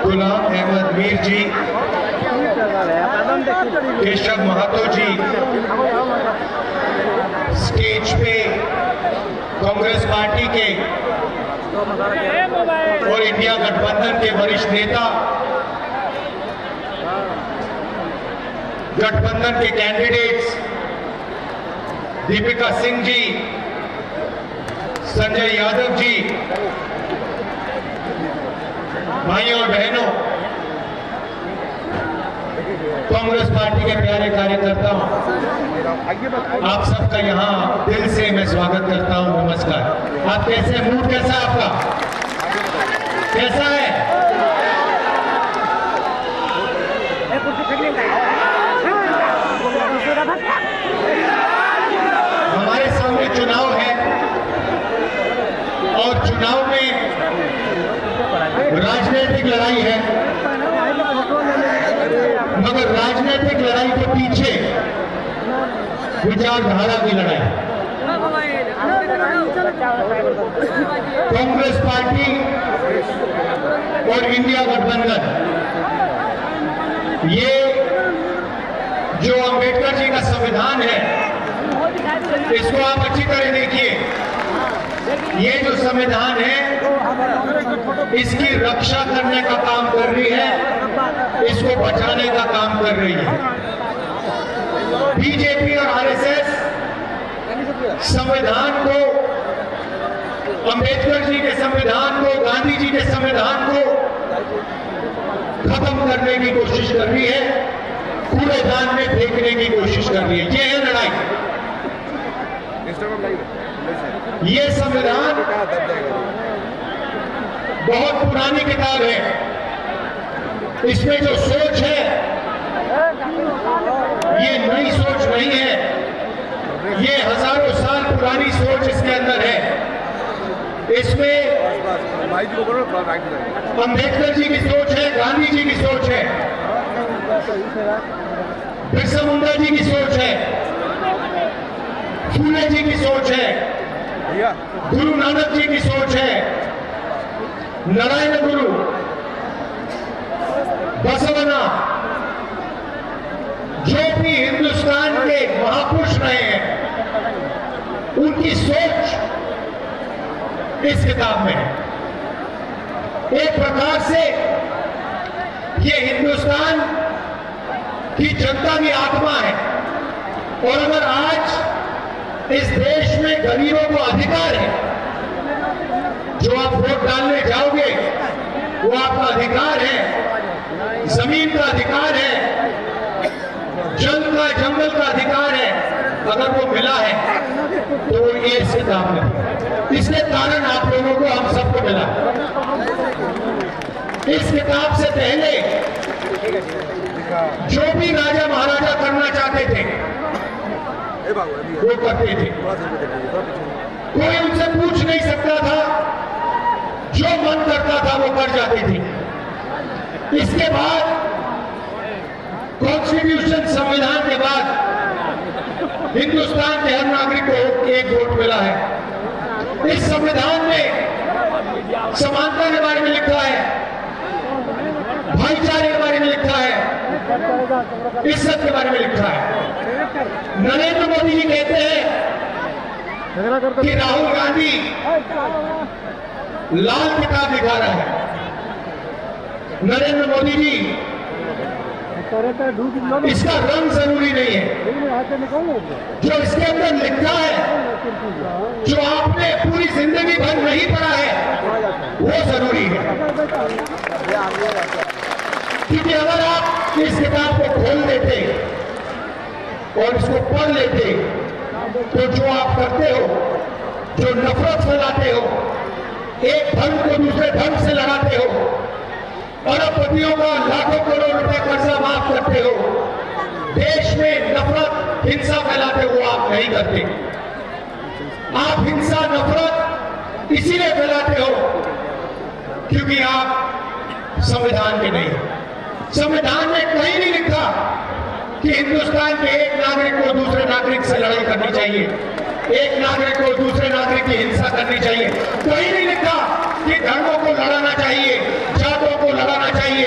गुलाम अहमद मीर जी, केशव महतो जी stage पे Congress party के और इंडिया गठबंधन के वरिष्ठ नेता, गठबंधन के कैंडिडेट्स दीपिका सिंह जी, संजय यादव जी, भाइयों और बहनों, कांग्रेस पार्टी के प्यारे कार्यकर्ताओं, आप सबका यहाँ दिल से मैं स्वागत करता हूँ। नमस्कार। आप कैसे, मूड कैसा है आपका, कैसा है? हमारे सामने चुनाव है और चुनाव में राजनीतिक लड़ाई है, मगर राजनीतिक लड़ाई के पीछे विचारधारा की लड़ाई। कांग्रेस पार्टी और इंडिया गठबंधन, ये जो अंबेडकर जी का संविधान है, इसको आप अच्छी तरह देखिए। ये जो संविधान है, इसकी रक्षा करने का काम कर रही है, इसको बचाने का काम कर रही है। बीजेपी और आरएसएस संविधान को, अंबेडकर जी के संविधान को, गांधी जी के संविधान को खत्म करने की कोशिश कर रही है, कूड़ेदान में फेंकने की कोशिश कर रही है। ये है लड़ाई। ये संविधान बहुत पुरानी किताब है। इसमें जो सोच है, ये नई सोच नहीं है, ये हजारों साल पुरानी सोच इसके अंदर है। इसमें अंबेडकर जी की सोच है, गांधी जी की सोच है, बिरसा मुंडा जी की सोच है, फूले जी की सोच है, गुरु नानक जी की सोच है, नारायण गुरु, बसवना, जो भी हिंदुस्तान के महापुरुष रहे हैं, उनकी सोच इस किताब में है। एक प्रकार से ये हिंदुस्तान की जनता की आत्मा है। और अगर आज इस देश में गरीबों को अधिकार है, जो आप वोट डालने जाओगे वो आपका अधिकार है, जमीन का अधिकार है, जल का, जंगल का अधिकार है, अगर वो मिला है तो ये इस किताब में, इसके कारण आप लोगों को, हम सबको मिला। इस किताब से पहले जो भी राजा महाराजा करना चाहते थे वो करते थे, कोई उनसे पूछ नहीं सकता था, जो मन करता था वो कर जाते थे। इसके बाद कॉन्स्टिट्यूशन, संविधान के बाद हिंदुस्तान के हर नागरिक को एक वोट मिला है। इस संविधान में समानता के बारे में लिखा है, भाईचारे के बारे में लिखा है, इज्जत के बारे में लिखा है। नरेंद्र मोदी जी कहते हैं कि राहुल गांधी लाल किताब दिखा रहा है। नरेंद्र मोदी जी, इसका रंग जरूरी नहीं है, जो इसके अंदर लिखा है, जो आपने पूरी जिंदगी भर नहीं पढ़ा है, वो जरूरी है। क्योंकि अगर आप इस किताब को खोल देते और इसको पढ़ लेते, तो जो आप करते हो, जो नफरत फैलाते हो, एक धर्म को दूसरे धर्म से लड़ाते हो, अरबपतियों का लाखों करोड़ रुपए कर्जा माफ करते हो, देश में नफरत, हिंसा फैलाते हो, आप नहीं करते। आप हिंसा, नफरत इसीलिए फैलाते हो क्योंकि आप संविधान के नहीं। संविधान में कहीं नहीं लिखा कि हिंदुस्तान के एक नागरिक को दूसरे नागरिक से लड़ाई करनी चाहिए, एक नागरिक को दूसरे नागरिक की हिंसा करनी चाहिए। कहीं नहीं लिखा कि धर्मों को लड़ाना चाहिए, जातों को लड़ाना चाहिए,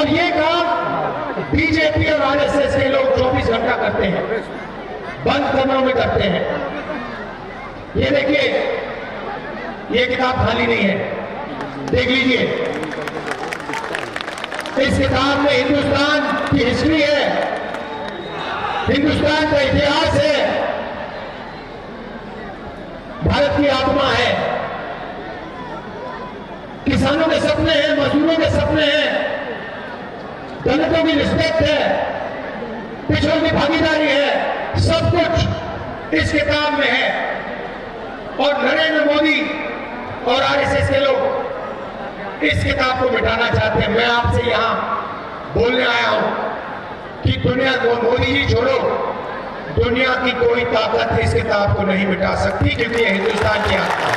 और ये काम बीजेपी और आरएसएस के लोग 24 घंटा करते हैं, बंद कमरों में करते हैं। ये देखिए, ये किताब खाली नहीं है, देख लीजिए। इस किताब में हिंदुस्तान की हिस्ट्री है, हिंदुस्तान का इतिहास है, भारत की आत्मा है, किसानों के सपने हैं, मजदूरों के सपने हैं, दलितों की रिस्पेक्ट है, पिछड़ों की भागीदारी है, सब कुछ इस किताब में है। और नरेंद्र मोदी और आरएसएस के लोग इस किताब को मिटाना चाहते हैं। मैं आपसे यहां बोलने आया हूं कि दुनिया को, मोदी जी छोड़ो, दुनिया की कोई ताकत इस किताब को नहीं मिटा सकती, क्योंकि यह हिंदुस्तान की आत्मा है।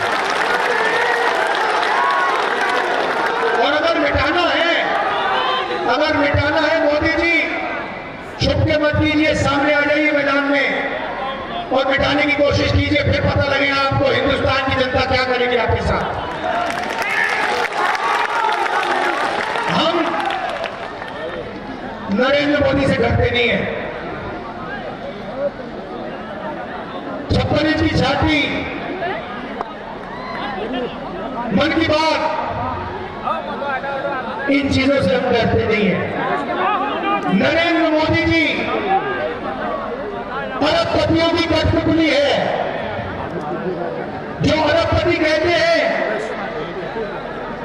और अगर मिटाना है मोदी जी, छुप के मत कीजिए, सामने आ जाइए मैदान में और मिटाने की कोशिश कीजिए, फिर पता लगेगा आपको हिंदुस्तान की जनता क्या करेगी आपके साथ। हम नरेंद्र मोदी से डरते नहीं है। 56 इंच की छाती, मन की बात, इन चीजों से हम डरते नहीं हैं। नरेंद्र मोदी जी अरबपतियों की कठपुतली है। जो अरबपति कहते हैं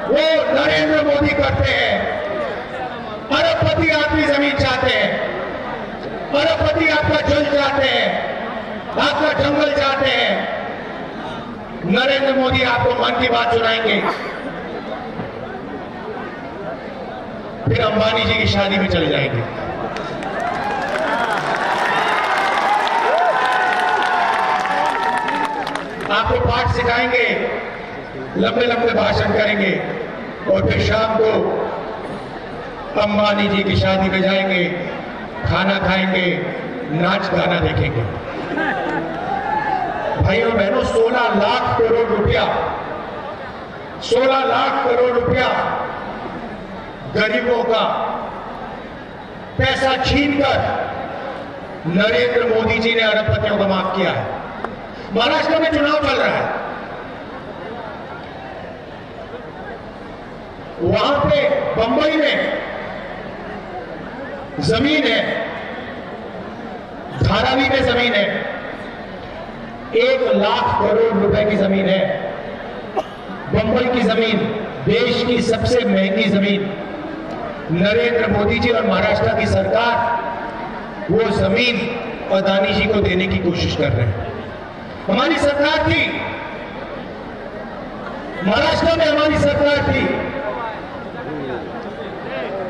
वो नरेंद्र मोदी करते हैं। अरबपति आपकी जमीन चाहते हैं, अरबपति आपका जल चाहते हैं, आपका जंगल चाहते हैं। नरेंद्र मोदी आपको मन की बात सुनाएंगे, फिर अंबानी जी की शादी में चले जाएंगे। आपको पाठ सिखाएंगे, लंबे लंबे भाषण करेंगे और फिर शाम को अंबानी जी की शादी में जाएंगे, खाना खाएंगे, नाच गाना देखेंगे। भाइयों बहनों, 16 लाख करोड़ रुपया, 16 लाख करोड़ रुपया गरीबों का पैसा छीनकर नरेंद्र मोदी जी ने अरबपतियों को माफ किया है। महाराष्ट्र में चुनाव चल रहा है, वहां पे बंबई में जमीन है, धारावी में जमीन है, 1 लाख करोड़ रुपए की जमीन है। बंबई की जमीन, देश की सबसे महंगी जमीन, नरेंद्र मोदी जी और महाराष्ट्र की सरकार वो जमीन अदानी जी को देने की कोशिश कर रहे हैं। हमारी सरकार थी, महाराष्ट्र में हमारी सरकार थी,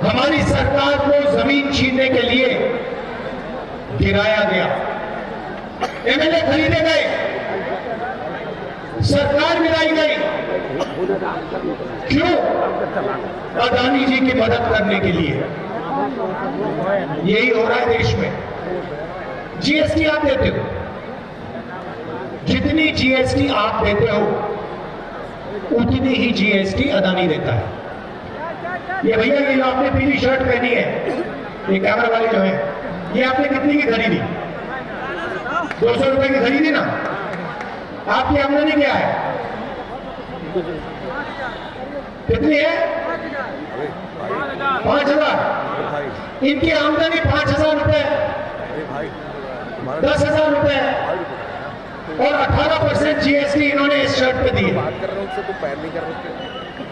हमारी सरकार को जमीन छीनने के लिए गिराया गया, एमएलए खरीदे गए, सरकार गिराई गई। क्यों? अदानी जी की मदद करने के लिए। यही हो रहा है देश में। जीएसटी आप देते हो, जितनी जीएसटी आप देते हो उतनी ही जीएसटी अदानी देता है। ये भैया, ये जो आपने पीली शर्ट पहनी है, ये कैमरा वाले जो है, ये आपने कितनी की खरीदी? 200 रुपए की खरीदी ना? आपकी आमदनी क्या है? कितनी है? 5,000। इनकी आमदनी 5,000 रुपए, 10,000 रुपए और 18% जीएसटी इन्होंने इस शर्ट पे दी है।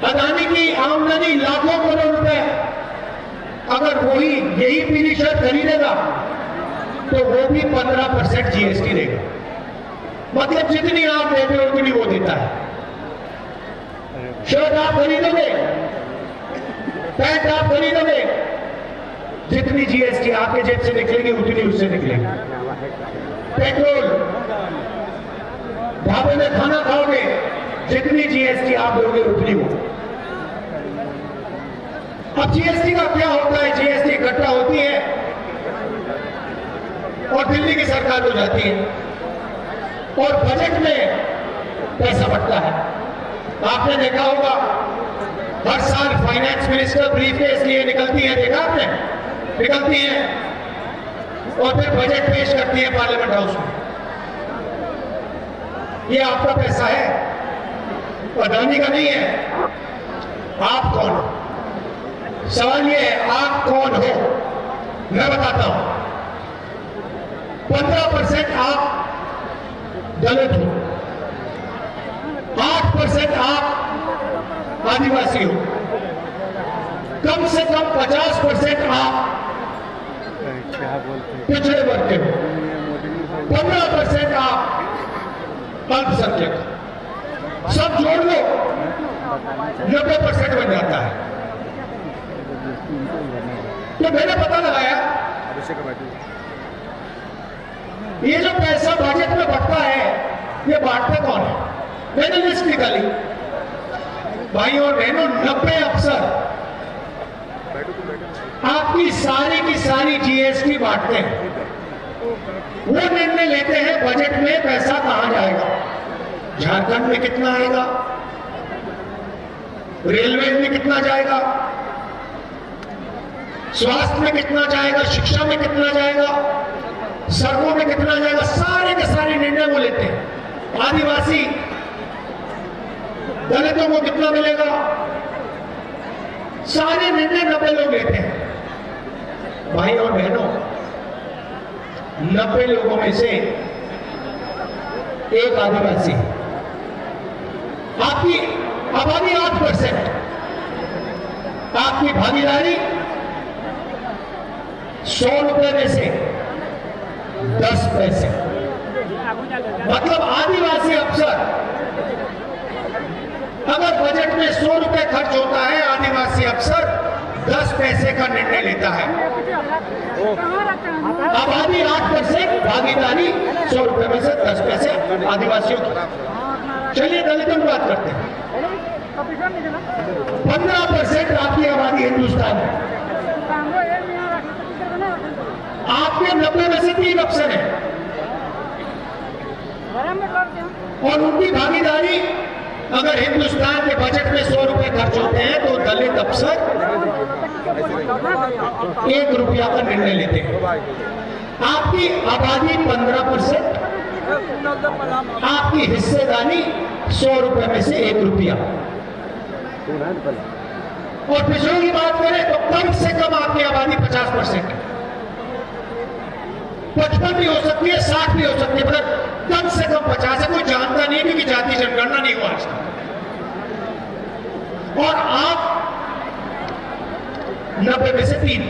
अदानी की आमदनी लाखों करोड़ रुपए, अगर वही यही पीली शर्ट खरीदेगा तो वो भी 15% जीएसटी देगा। मतलब जितनी आप देते हो उतनी वो देता है। शर्ट आप खरीदोगे, पैंट आप खरीदोगे, जितनी जीएसटी आपके जेब से निकलेगी उतनी उससे निकलेगी। पेट्रोल, ढाबे में खाना खाओगे, जितनी जीएसटी आप दोगे उतनी वो। अब जीएसटी का क्या होता है? जीएसटी इकट्ठा होती है और दिल्ली की सरकार हो जाती है और बजट में पैसा बढ़ता है। आपने देखा होगा हर साल फाइनेंस मिनिस्टर ब्रीफकेस लिए निकलती है, देखा आपने? निकलती है और फिर बजट पेश करती है पार्लियामेंट हाउस में। ये आपका पैसा है, अदानी का नहीं है। आप कौन हो? सवाल ये है, आप कौन हो? मैं बताता हूं। 15% आप दलित हो, 8% आप आदिवासी हो, कम से कम 50% आप पिछड़े वर्ग के हो, 15% आप अल्पसंख्यक, सब जोड़ लो 90% बन जाता है। तो मैंने पता लगाया ये जो पैसा बजट में बढ़ता है, ये बांटते कौन है? मैंने लिस्ट निकाली, भाई और बहनों, 90 अफसर आपकी सारी की सारी जीएसटी बांटते हैं। वो निर्णय लेते हैं बजट में पैसा कहां जाएगा, झारखंड में कितना आएगा, रेलवे में कितना जाएगा, स्वास्थ्य में कितना जाएगा, शिक्षा में कितना जाएगा, सड़कों में कितना जाएगा, सारे के सारे निर्णय वो लेते हैं। आदिवासी दलितों को कितना मिलेगा, सारे निर्णय 90 लोग लेते हैं। भाई और बहनों, 90 लोगों में से एक आदिवासी, आपकी आबादी 8%, आपकी भागीदारी 100 रुपए में से 10 पैसे, मतलब आदिवासी अफसर अगर बजट में 100 रुपए खर्च होता है, आदिवासी अफसर 10 पैसे का निर्णय लेता है। आबादी 8%, भागीदारी 100 रुपए में से 10 पैसे आदिवासियों की। चलिए दलितों की बात करते हैं। 15% आपकी आबादी हिंदुस्तान है, आपके 90 में से 3 अफसर हैं और उनकी भागीदारी, अगर हिंदुस्तान के बजट में 100 रुपए खर्च होते हैं तो दलित अफसर 1 रुपया का निर्णय लेते हैं। आपकी आबादी 15%, आपकी हिस्सेदारी 100 रुपए में से 1 रुपया। और पिछड़ों की बात करें तो कम से कम आपकी आबादी 50% है, 55 भी हो सकती है, 60 भी हो सकती है, मतलब कम से कम 50 है। कोई जानता नहीं क्योंकि जाति जनगणना नहीं हुआ आज तक। और आप 90 में से 3,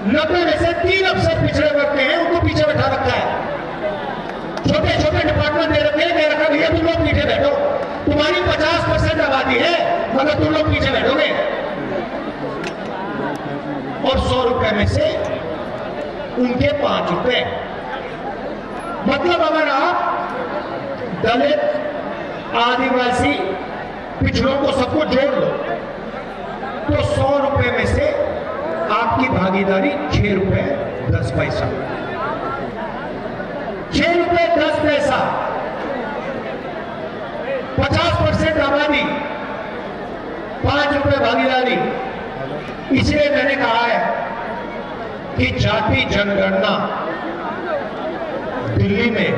90 में से 3 अफसर पिछड़े वर्ग के हैं, उनको पीछे बैठा रखा है। छोटे छोटे डिपार्टमेंट दे रखे हैं, कह रखा भैया तुम लोग पीछे बैठो, तुम्हारी 50% आबादी है मगर तुम लोग पीछे बैठोगे। और 100 रुपए में से उनके 5 रुपए, मतलब अगर आप दलित, आदिवासी, पिछड़ों को सबको जोड़ लो तो 100 रुपए में से आपकी भागीदारी 6 रुपए 10 पैसा, 6 रुपए 10 पैसा। 50% आबादी, 5 रुपए भागीदारी। इसलिए मैंने कहा है कि जाति जनगणना दिल्ली में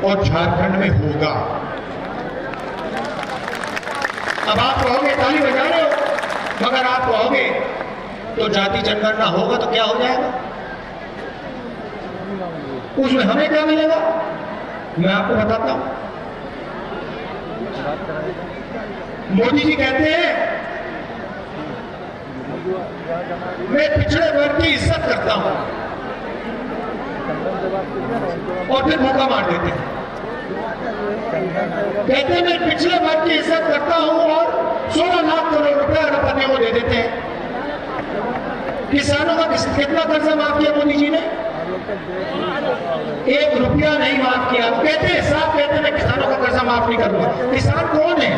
और झारखंड में होगा। अब आप कहोगे ताली बजा रहे हो, मगर आप कहोगे तो जाति जनगणना होगा तो क्या हो जाएगा, उसमें हमें क्या मिलेगा? मैं आपको बताता हूं। मोदी जी कहते हैं मैं पिछड़े वर्ग की इज्जत करता हूं और फिर भूखा मार देते हैं। कहते हैं मैं पिछड़े वर्ग की इज्जत करता हूं और 16 लाख करोड़ रुपए अरबपतियों को दे देते हैं। किसानों का कितना कर्जा माफ किया मोदी जी ने? 1 रुपया नहीं माफ किया। कहते हैं, साफ कहते हैं मैं किसानों का कर्जा माफ नहीं करूंगा। किसान कौन है?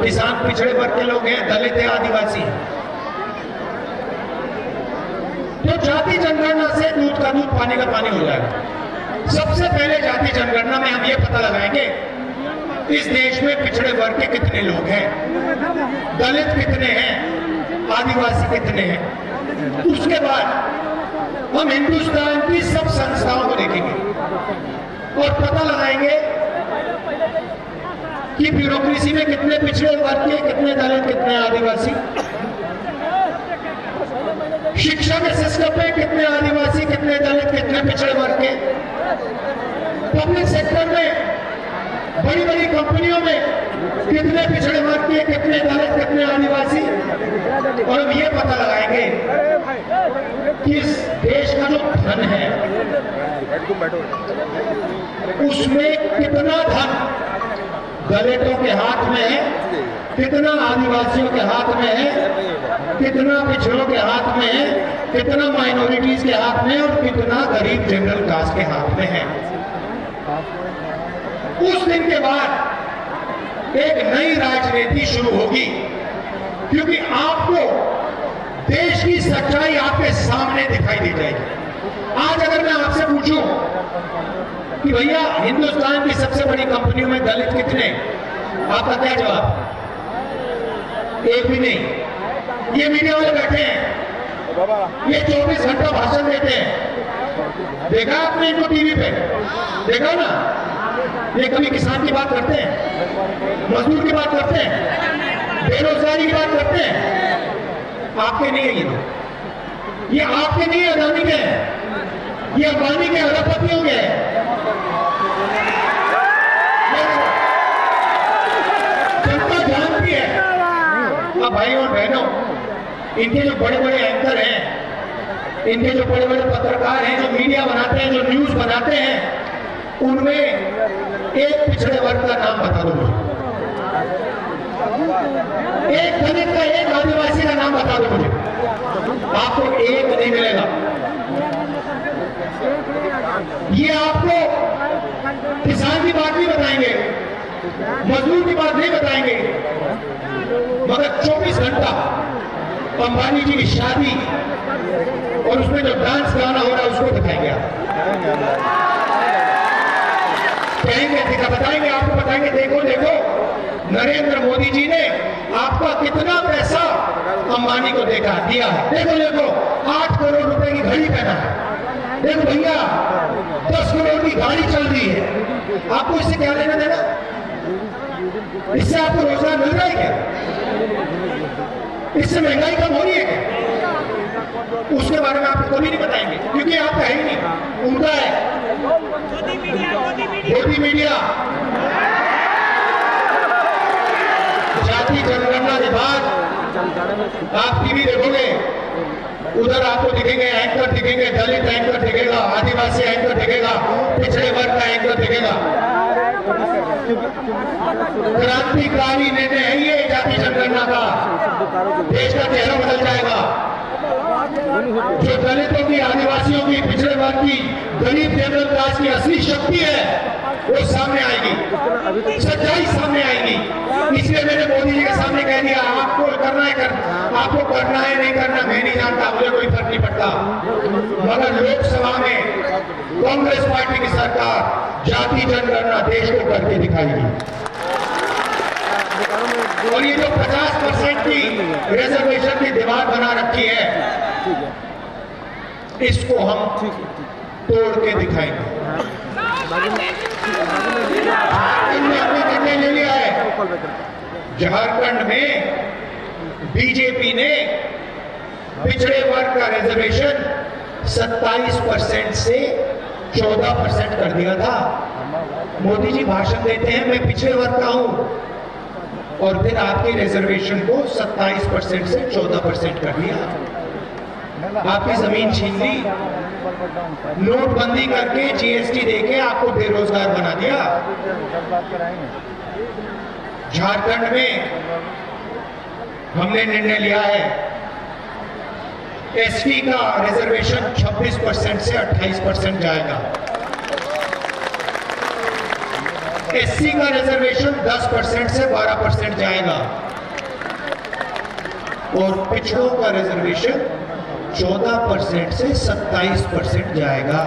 किसान पिछड़े वर्ग के लोग हैं, दलित है, आदिवासी। तो जाति जनगणना से दूध का दूध पानी का पानी हो जाएगा। सबसे पहले जाति जनगणना में हम ये पता लगाएंगे इस देश में पिछड़े वर्ग के कितने लोग हैं। दलित कितने हैं, आदिवासी कितने हैं। उसके बाद हम हिंदुस्तान की सब संस्थाओं को देखेंगे और पता लगाएंगे कि ब्यूरोक्रेसी में कितने पिछड़े वर्ग के, कितने दलित, कितने आदिवासी, शिक्षा के सिस्टम में कितने आदिवासी, कितने दलित, कितने पिछड़े वर्ग के, पब्लिक सेक्टर में बड़ी बड़ी कंपनियों में कितने पिछड़े वर्ग के, कितने दलित, कितने आदिवासी। और हम ये पता लगाएंगे कि इस देश का जो धन है उसमें कितना धन दलितों के हाथ में है, कितना आदिवासियों के हाथ में है, कितना पिछड़ों के हाथ में है, कितना माइनॉरिटीज के हाथ में और कितना गरीब जनरल कास्ट के हाथ में है। उस दिन के बाद एक नई राजनीति शुरू होगी, क्योंकि आपको देश की सच्चाई आपके सामने दिखाई दे जाएगी। आज अगर मैं आपसे पूछूं कि भैया हिंदुस्तान की सबसे बड़ी कंपनियों में दलित कितने, आपका क्या जवाब? एक भी नहीं। ये मीडिया वाले बैठे हैं, ये 24 घंटा भाषण देते हैं, देखा आपने इनको टीवी पे? देखा ना? ये कभी किसान की बात करते हैं, मजदूर की बात करते हैं, बेरोजगारी की बात करते हैं? आपके नहीं है ये लोग, ये आपके नहीं है, अदानी के हैं, ये अंबानी के, अरबपतियों के हैं। जनता जानती है। अब भाई और बहनों, इनके जो बड़े बड़े एंकर हैं, इनके जो बड़े बड़े पत्रकार हैं, जो मीडिया बनाते हैं, जो न्यूज बनाते हैं, उनमें एक पिछड़े वर्ग का नाम बता दो मुझे, एक दलित का, एक आदिवासी का नाम बता दो मुझे। आपको एक नहीं मिलेगा। ये आपको किसान की बात नहीं बताएंगे, मजदूर की बात नहीं बताएंगे, मगर 24 घंटा अंबानी जी की शादी और उसमें जो डांस गाना हो रहा है उसको दिखाएंगे। आप कहेंगे, बताएंगे, आपको बताएंगे, देखो देखो नरेंद्र मोदी जी ने आपका कितना पैसा अंबानी को दिया है, देखो देखो 8 करोड़ रुपए की घड़ी पहना है, देखो भैया 10 करोड़ की गाड़ी चल रही है। आपको इससे क्या लेना देना? इससे आपको रोजगार मिल रहा है क्या? इससे महंगाई कम हो रही है क्या? उसके बारे में आपको कभी नहीं बताएंगे, क्योंकि आपका है ही नहीं, उनका है। मोदी मीडिया जाति जनगणना के बाद आप टीवी देखोगे, उधर आपको दिखेंगे एंकर, दिखेंगे दलित एंकर दिखेगा, आदिवासी एंकर दिखेगा, पिछड़े वर्ग का एंकर दिखेगा। क्रांतिकारी निर्णय है ये जाति जनगणना का, देश का चेहरा बदल जाएगा। जो दलितों की, आदिवासियों की, पिछड़े वर्ग की, गरीब जनरल कास्ट की असली शक्ति है वो सामने आएगी, सच्चाई सामने आएगी। इसलिए मैंने मोदी जी के सामने कह दिया, आपको करना है आपको करना है, नहीं करना मैं नहीं जानता, मुझे कोई फर्क नहीं पड़ता, मगर लोकसभा में कांग्रेस पार्टी की सरकार जाति जनगणना देश को करके दिखाएगी। और ये जो 50% की रिजर्वेशन की दीवार बना रखी है, इसको हम तोड़ के दिखाएंगे। निर्णय ले लिया है, झारखंड में बीजेपी ने पिछड़े वर्ग का रिजर्वेशन 27% से 14% कर दिया था। मोदी जी भाषण देते हैं मैं पिछड़े वर्ग का हूं, और फिर आपकी रिजर्वेशन को 27% से 14% कर दिया। आपकी जमीन छीन ली, नोटबंदी करके जीएसटी देके आपको बेरोजगार बना दिया। झारखंड में हमने निर्णय लिया है, एसटी का रिजर्वेशन 26% से 28% जाएगा, एससी का रिजर्वेशन 10% से 12% जाएगा, और पिछड़ों का रिजर्वेशन 14% से 27% जाएगा।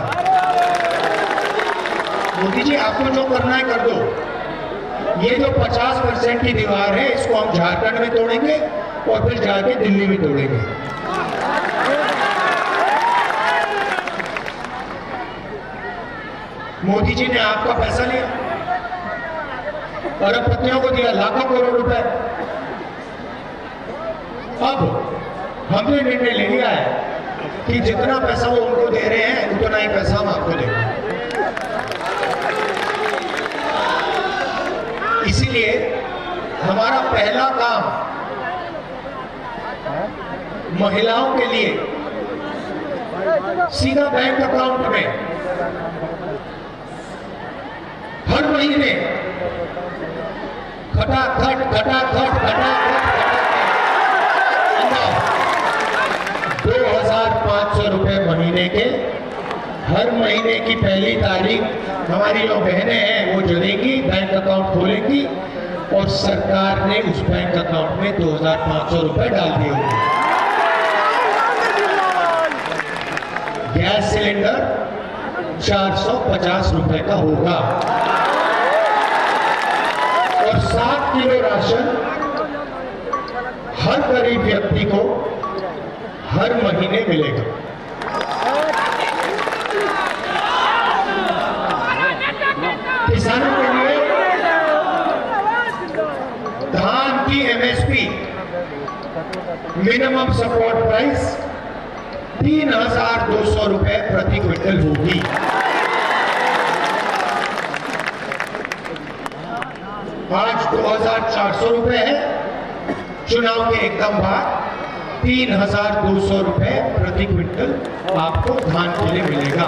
मोदी जी आपको जो करना है कर दो, ये जो 50% की दीवार है इसको हम झारखंड में तोड़ेंगे और फिर जाके दिल्ली में तोड़ेंगे। मोदी जी ने आपका पैसा लिया, अरबपतियों को दिया लाखों करोड़ रुपए। अब हमने निर्णय ले लिया है कि जितना पैसा वो उनको दे रहे हैं उतना ही पैसा हम आपको देंगे। इसीलिए हमारा पहला काम महिलाओं के लिए सीधा बैंक अकाउंट में हर महीने खटाखट 2,500 रुपए महीने के, हर महीने की पहली तारीख हमारी जो बहनें हैं वो जुड़ेंगी, बैंक अकाउंट खोलेंगी और सरकार ने उस बैंक अकाउंट में 2,500 रुपए डाल दिए होंगे। गैस सिलेंडर 450 रुपए का होगा और 7 किलो राशन हर गरीब व्यक्ति को हर महीने मिलेगा। किसानों के लिए धान की एमएसपी मिनिमम सपोर्ट प्राइस 3,200 रुपए प्रति क्विंटल होगी। आज 2,400 रुपए है, चुनाव के एकदम बाद 3,200 रुपए प्रति क्विंटल आपको धान के लिए मिलेगा।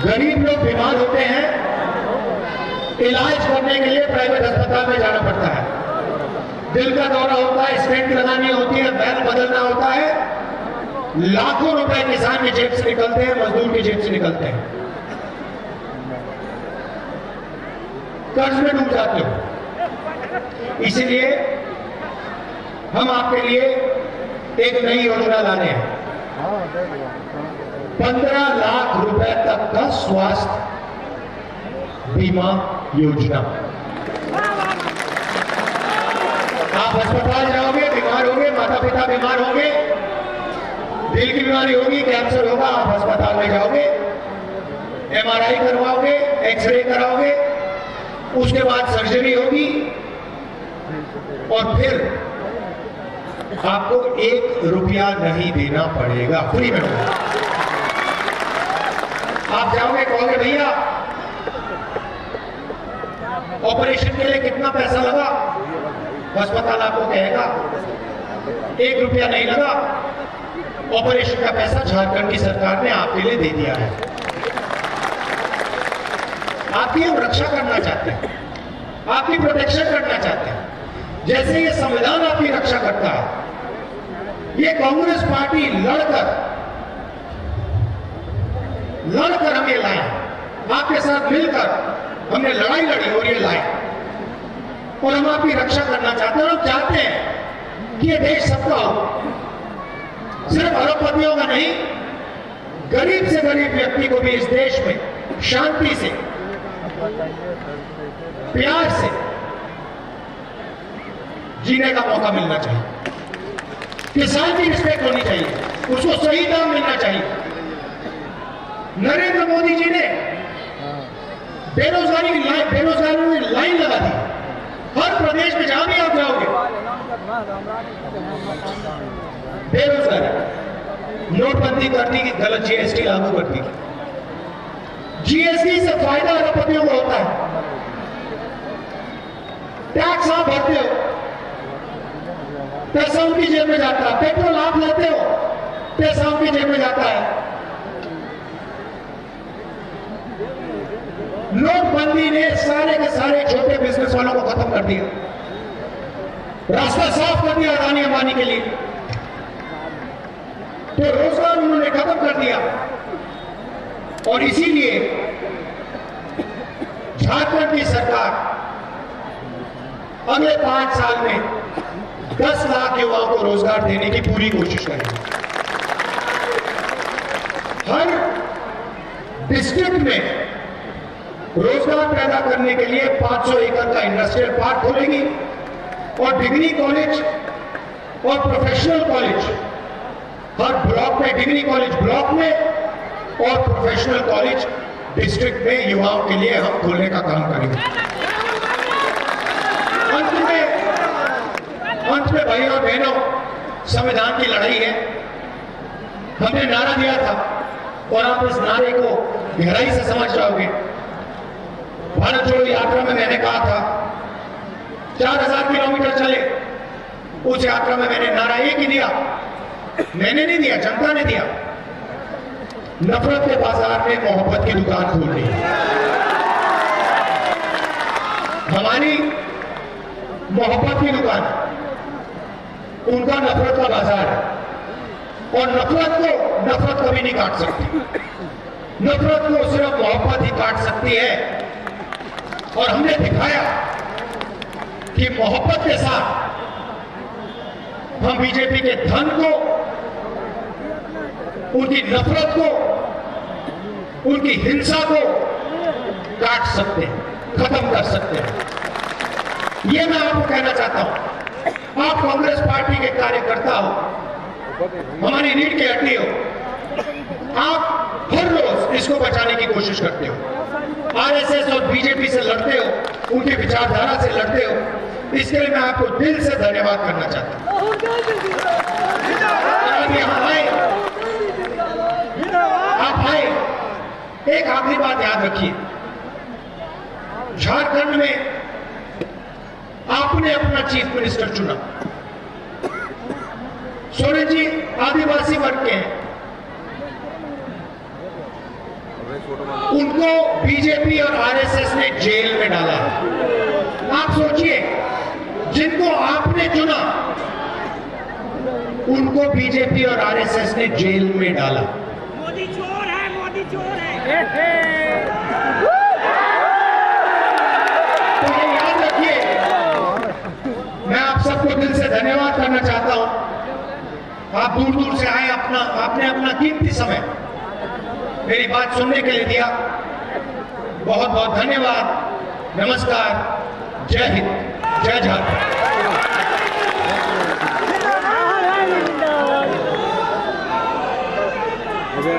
गरीब लोग बीमार होते हैं, इलाज करने के लिए प्राइवेट अस्पताल में जाना पड़ता है। दिल का दौरा होता है, स्टेंट लगानी होती है, बैल बदलना होता है, लाखों रुपए किसान की जेब से निकलते हैं, मजदूर की जेब से निकलते हैं, कर्ज में डूब जाते हो। इसीलिए हम आपके लिए एक नई योजना लाने हैं, 15 लाख रुपए तक का स्वास्थ्य बीमा योजना। आप अस्पताल जाओगे, बीमार होगे, माता पिता बीमार होंगे, दिल की बीमारी होगी, कैंसर होगा, आप अस्पताल में जाओगे, एमआरआई करवाओगे, एक्सरे कराओगे, उसके बाद सर्जरी होगी और फिर आपको 1 रुपया नहीं देना पड़ेगा, फ्री में होगा। आप जाओगे, कहोगे भैया ऑपरेशन के लिए कितना पैसा लगा, अस्पताल आपको कहेगा 1 रुपया नहीं लगा, ऑपरेशन का पैसा झारखंड की सरकार ने आपके लिए दे दिया है। आपकी हम रक्षा करना चाहते हैं, आपकी प्रोटेक्शन करना चाहते हैं, जैसे ये संविधान आपकी रक्षा करता है। ये कांग्रेस पार्टी लड़कर हम ये लाए, आपके साथ मिलकर हमने लड़ाई लड़ी और ये लाए, और हम आपकी रक्षा करना चाहते हैं। हम चाहते हैं कि ये देश सबका हो, सिर्फ अरबपतियों का नहीं, गरीब से गरीब व्यक्ति को भी इस देश में शांति से, प्यार से जीने का मौका मिलना चाहिए। किसान की रिस्पेक्ट होनी चाहिए, उसको सही दाम मिलना चाहिए। नरेंद्र मोदी जी ने बेरोजगारी में लाइन लगा दी। हर प्रदेश में जहां भी आप जाओगे बेरोजगारी, नोटबंदी कर दी, गलत जीएसटी लागू कर दी। जीएसटी से फायदा अरबपतियों को होता है, टैक्स आप भरते हो, पैसा उनकी जेब में जाता है, पेट्रोल आप लेते हो, पैसा उनकी जेब में जाता है। नोटबंदी ने सारे के सारे छोटे बिजनेस वालों को खत्म कर दिया, रास्ता साफ कर दिया अदानी अंबानी के लिए, तो रोजगार उन्होंने खत्म कर दिया। और इसीलिए झारखंड की सरकार अगले 5 साल में 10 लाख युवाओं को रोजगार देने की पूरी कोशिश करेगी। हर डिस्ट्रिक्ट में रोजगार पैदा करने के लिए 500 एकड़ का इंडस्ट्रियल पार्क खोलेगी और डिग्री कॉलेज और प्रोफेशनल कॉलेज हर ब्लॉक में, डिग्री कॉलेज ब्लॉक में और प्रोफेशनल कॉलेज डिस्ट्रिक्ट में युवाओं के लिए हम खोलने का काम करेंगे। अंत में भाइयों और बहनों, संविधान की लड़ाई है। हमने नारा दिया था और आप इस नारे को गहराई से समझ जाओगे। भारत जोड़ो यात्रा में मैंने कहा था 4000 किलोमीटर चले, उस यात्रा में मैंने नारा एक ही दिया, मैंने नहीं दिया, जनता ने दिया, नफरत के बाजार में मोहब्बत की दुकान खोलनी। हमारी मोहब्बत की दुकान, उनका नफरत का बाजार है और नफरत कभी नहीं काट सकती। नफरत को सिर्फ मोहब्बत ही काट सकती है और हमने दिखाया कि मोहब्बत के साथ हम बीजेपी के धन को, उनकी नफरत को, उनकी हिंसा को काट सकते हैं, खत्म कर सकते हैं। यह मैं आपको कहना चाहता हूं। आप कांग्रेस पार्टी के कार्यकर्ता हो, हमारी रीढ़ की हड्डी हो, आप हर रोज इसको बचाने की कोशिश करते हो, आरएसएस और बीजेपी से लड़ते हो, उनकी विचारधारा से लड़ते हो। इसके लिए मैं आपको दिल से धन्यवाद करना चाहता हूं। आप यहां आए, आप आए, एक आखिरी बात याद रखिए, झारखंड में आपने अपना चीफ मिनिस्टर चुना। सोरेन जी आदिवासी वर्ग के हैं, उनको बीजेपी और आरएसएस ने जेल में डाला है। आप सोचिए, जिनको आपने चुना उनको बीजेपी और आरएसएस ने जेल में डाला। मोदी चोर है, मोदी चोर है। तो ये याद रखिए, मैं आप सबको दिल से धन्यवाद करना चाहता हूं। आप दूर दूर से आए, आपने अपना कीमती समय मेरी बात सुनने के लिए दिया। बहुत बहुत धन्यवाद। नमस्कार, जय हिंद, जय झारखंड। अगर